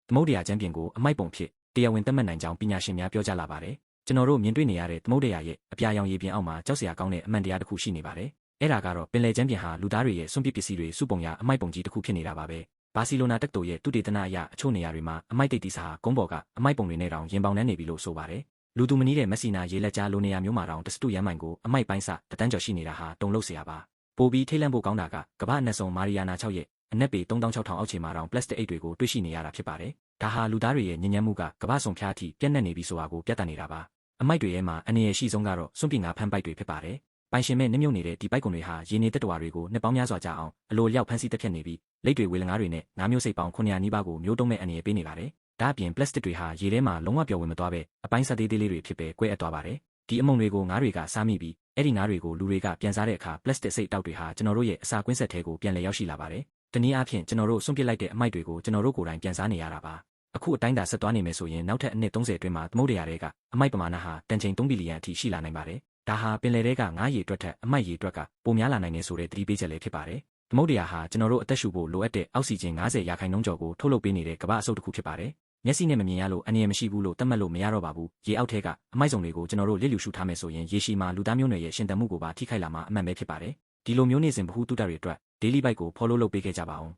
သမုဒ္ဒရာကျမ်းပြင်ကိုအမိုက်ပုံဖြစ်တရားဝင်သတ်မှတ်နိုင်ကြောင်းပညာရှင်များပြောကြားလာပါတယ်ကျွန်တော်တို့မြင်တွေ့နေရတဲ့သမုဒ္ဒရာရဲ့အပြာရောင်ရေပြင်အောက်မှာကြောက်စရာကောင်းတဲ့အမှန်တရားတစ်ခုရှိနေပါတယ်အဲ့ဒါကတော့ပင်လယ်ကျမ်းပြင်ဟာလူသားတွေရဲ့စွန့်ပစ်ပစ္စည်းတွေစုပုံရာအမိုက်ပုံကြီးတစ်ခုဖြစ်နေတာပါပဲဘာစီလိုနာတက္ကသိုလ်ရဲ့သုတေသနအရအချို့နေရာတွေမှာအမိုက်တိတ်တီစာကုန်းပေါ်ကအမိုက်ပုံတွေနဲ့တောင်ရင်ပေါင်နှန်းနေပြီလို့ဆိုပါတယ်လူသူမနီးတဲ့မက်ဆီနာရေလက်ကြားလိုနေရာမျိုးမှာတောင်တစတုရမ်းမိုင်ကိုအမိုက်ပိုင်းစတန်းကျော်ရှိနေတာဟာတုံလို့เสียပါပိုပြီးထိတ်လန့်ဖို့ကောင်းတာကကမ္ဘာအနက်ဆုံးမာရီယာနာ6ရဲ့အနက်ပေ3600အောက်ခြေမှာတောင်ပလတ်စတစ်အိတ်တွေကိုတွေ့ရှိနေရတာဖြစ်ပါတယ်ဒါဟာလူသားတွေရဲ့ညဉ့်ညမ်းမှုကကမ္ဘာဆောင်ဖျားအထိပြန့်နှံ့နေပြီဆိုတာကိုပြသနေတာပါအမိုက်တွေထဲမှာအနေရရှိဆုံးကတော့စွန့်ပစ်ငါဖမ်းပိုက်တွေဖြစ်ပါတယ်ပိုင်ရှင်မဲ့နှမြုပ်နေတဲ့ဒီပိုက်ကွန်တွေဟာရေနေတက်တော်တွေကိုနှစ်ပေါင်းများစွာကြာအောင်အလိုလျောက်ဖမ်းဆီးတက်ဖြတ်နေပြီးလက်တွေဝေလငါးတွေနဲ့ငါးမျိုးစိတ်ပေါင်း900နီးပါးကိုမျိုးတုံးမဲ့အနေရပေးနေပါတယ်ဒါအပြင်ပလတ်စတစ်တွေဟာရေထဲမှာလုံးဝပျော်ဝင်မသွားပဲအပိုင်းဆက်သေးသေးလေးတွေဖြစ်ပဲကွဲအပ်သွားပါတယ်ဒီအမုံတွေကိုငါးတွေကစားမိပြီးအဲ့ဒီငါးတွေကိုလူတွေကပြန်စားတဲ့အခါပလတ်စတစ်စိတ်တောက်တွေဟာကျွန်တော်တို့ရဲ့အစာကွင်းဆက်ထဲကိုပြန်လည်ရောက်ရှိလာပါတယ်တနည်းအားဖြင့်ကျွန်တော်တို့စွန့်ပစ်လိုက်တဲ့အမိုက်တွေကိုကျွန်တော်တို့ကိုယ်တိုင်ပြန်စားနေရတာပါအခုအတိုင်းသာဆက်သွားနေမယ်ဆိုရင်နောက်ထပ်အနှစ်30အတွင်းမှာသမုဒ္ဒရာတွေကအမိုက်ပမာဏဟာတန်ချိန်3ဘီလီယံအထိရှိလာနိုင်ပါတယ်ဒါဟာပင်လယ်ထဲကငါးရေအတွက်ထက်အမိုက်ရေအတွက်ကပိုများလာနိုင်နေဆိုတဲ့သတိပေးချက်လည်းဖြစ်ပါတယ်သမုဒ္ဒရာဟာကျွန်တော်တို့အသက်ရှူဖို့လိုအပ်တဲ့အောက်ဆီဂျင်90%ကျော်ကိုထုတ်လုပ်ပေးနေတဲ့ကမ္ဘာအဆုတ်တစ်ခုဖြစ်ပါတယ်မျက်စိနဲ့မမြင်ရလို့အန္တရာယ်မရှိဘူးလို့သတ်မှတ်လို့မရတော့ပါဘူးရေအောက်ထဲကအမိုက်စုံတွေကိုကျွန်တော်တို့လစ်လျူရှုထားမယ်ဆိုရင်ရေရှည်မှာလူသားမျိုးနွယ်ရဲ့ရှင်သန်မှုကိုပါထိခိုက်လာမှာအမှန်ပဲဖြစ်ပါတယ်ဒီလိုမျိုးနေစဉ်ဗဟုသုတတွေအတွက် Daily Bite ကို follow လုပ်ပေးခဲ့ကြပါအောင်